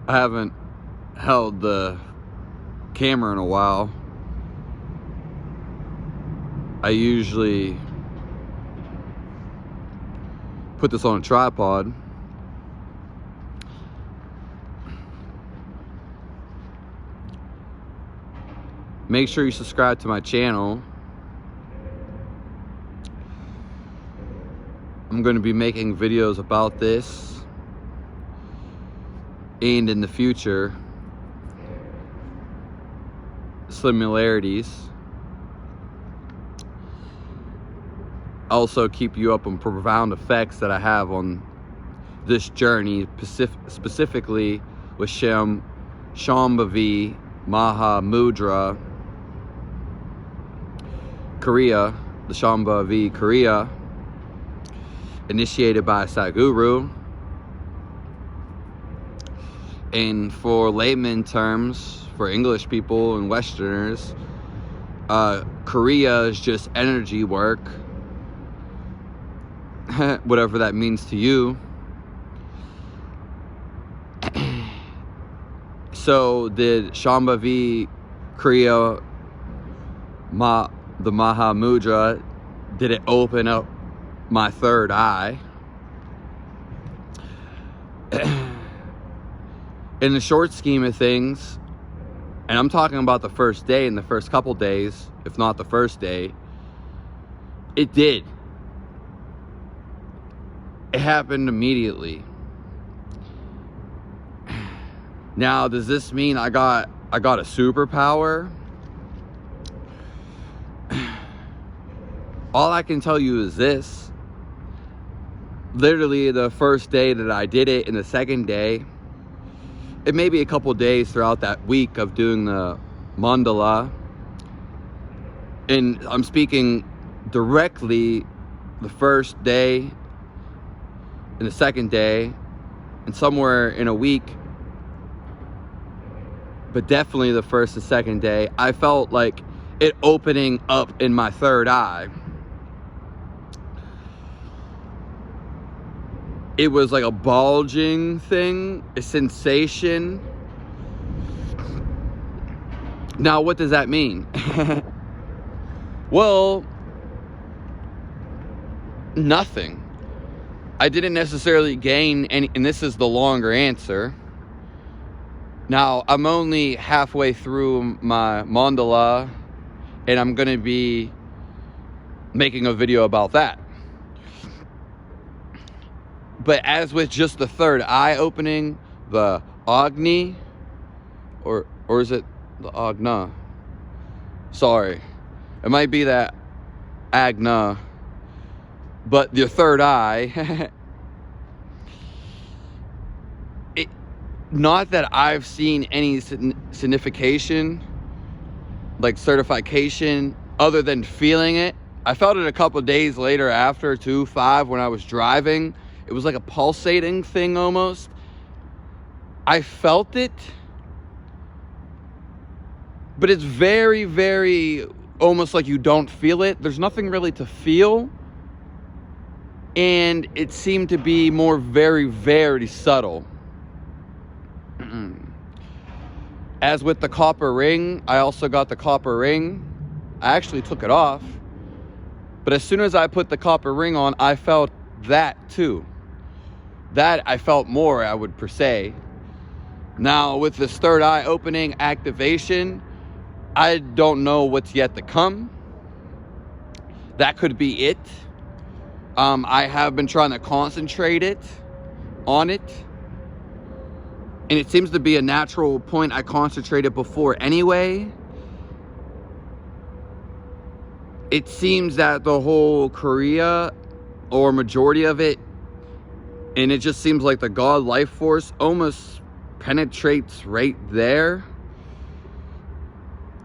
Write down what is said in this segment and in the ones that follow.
I haven't held the camera in a while. I usually put this on a tripod. Make sure you subscribe to my channel. I'm going to be making videos about this and in the future similarities. Also keep you up on profound effects that I have on this journey, specifically with Shambavi, Mahamudra, Kyria, the Shambavi Kyria, initiated by Sadhguru. And for layman terms, for English people and Westerners, Kyria is just energy work, whatever that means to you. So did Shambavi Kyria, the Mahamudra, did it open up my third eye? In the short scheme of things, and I'm talking about the first day and the first couple days, if not the first day, it did. It happened immediately. Now, does this mean I got a superpower? All I can tell you is this. Literally the first day that I did it and the second day, it may be a couple days throughout that week of doing the mandala. And I'm speaking directly the first day and the second day and somewhere in a week, but definitely the first and second day, I felt like it opening up in my third eye. It was like a bulging thing, a sensation. Now, what does that mean? Well, nothing. I didn't necessarily gain any, and this is the longer answer. Now, I'm only halfway through my mandala, and I'm going to be making a video about that. But as with just the third eye opening, the Ajna, or is it the Ajna? Sorry. It might be that Ajna. But the third eye, not that I've seen any signification, like certification, other than feeling it. I felt it a couple of days later after 2-5 when I was driving. It was like a pulsating thing almost. I felt it, but it's very, very almost like you don't feel it. There's nothing really to feel. And it seemed to be more very, very subtle. As with the copper ring, I also got the copper ring. I actually took it off. But as soon as I put the copper ring on, I felt that too. That I felt more, I would per se. Now, with this third eye opening activation, I don't know what's yet to come. That could be it. I have been trying to concentrate on it. And it seems to be a natural point I concentrated before anyway. It seems that the whole Kyria, or majority of it, and it just seems like the God life force almost penetrates right there.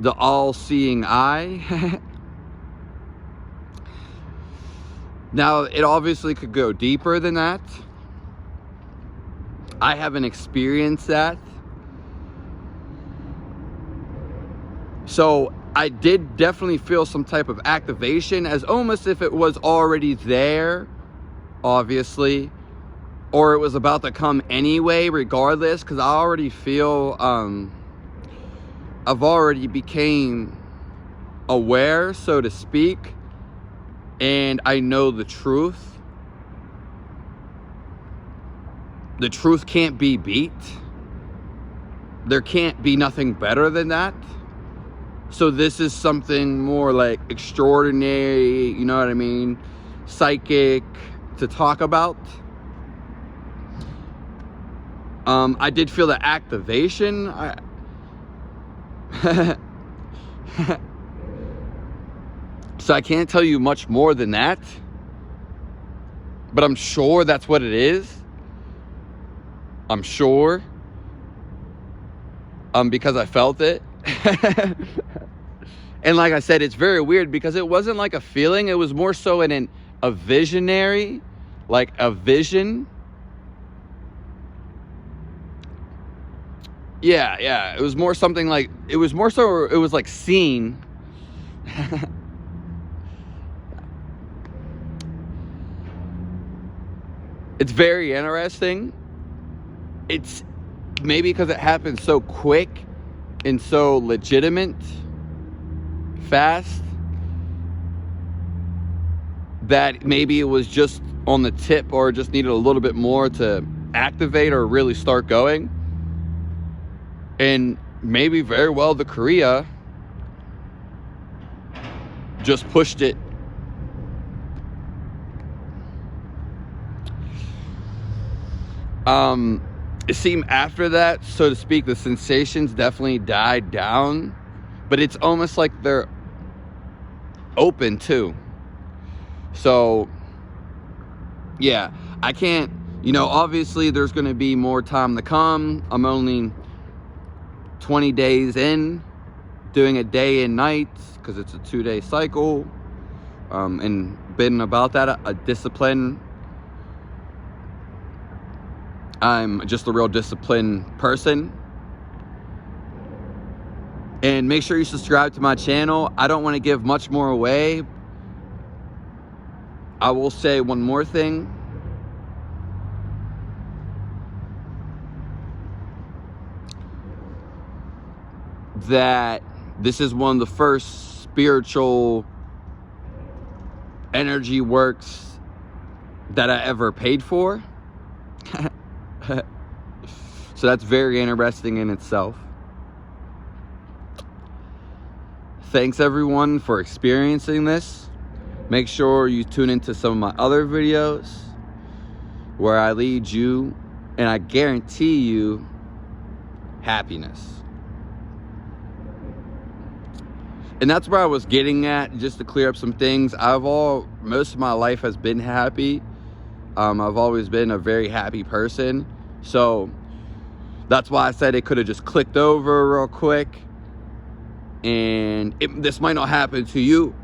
The all-seeing eye. Now, it obviously could go deeper than that. I haven't experienced that. So I did definitely feel some type of activation, as almost if it was already there, obviously. or it was about to come anyway, regardless, because I already feel I've already became aware, so to speak, and I know the truth. The truth can't be beat. There can't be nothing better than that. So this is something more like extraordinary, you know what I mean, psychic to talk about. I did feel the activation. So I can't tell you much more than that, but I'm sure that's what it is. I'm sure, because I felt it. And like I said, it's very weird because it wasn't like a feeling. It was more so a visionary, like a vision. Yeah. It was more something like, it was like seen. It's very interesting. It's maybe because it happened so quick and so legitimate, fast, that maybe it was just on the tip or just needed a little bit more to activate or really start going. And maybe very well the Kyria just pushed it. It seemed after that, so to speak, the sensations definitely died down, but it's almost like they're open too. So yeah, I can't, obviously there's going to be more time to come. I'm only 20 days in, doing a day and night because it's a 2-day cycle, and been about that, a discipline. I'm just a real disciplined person. And make sure you subscribe to my channel. I don't want to give much more away. I will say one more thing. That this is one of the first spiritual energy works that I ever paid for. So that's very interesting in itself. Thanks everyone for experiencing this. Make sure you tune into some of my other videos where I lead you, and I guarantee you happiness. And that's where I was getting at, just to clear up some things. Most of my life has been happy. I've always been a very happy person. So that's why I said it could have just clicked over real quick. And this might not happen to you.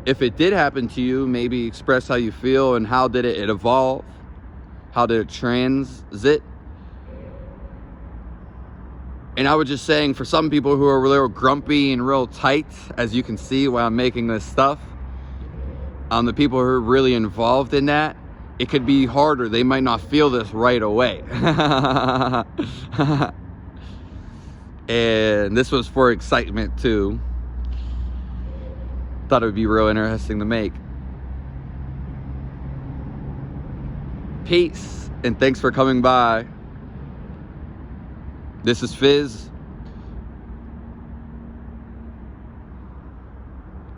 If it did happen to you, maybe express how you feel and how did it evolve? How did it transit? And I was just saying, for some people who are real grumpy and real tight, as you can see while I'm making this stuff, the people who are really involved in that, it could be harder. They might not feel this right away. And this was for excitement too. Thought it would be real interesting to make. Peace, and thanks for coming by. This is Fizz.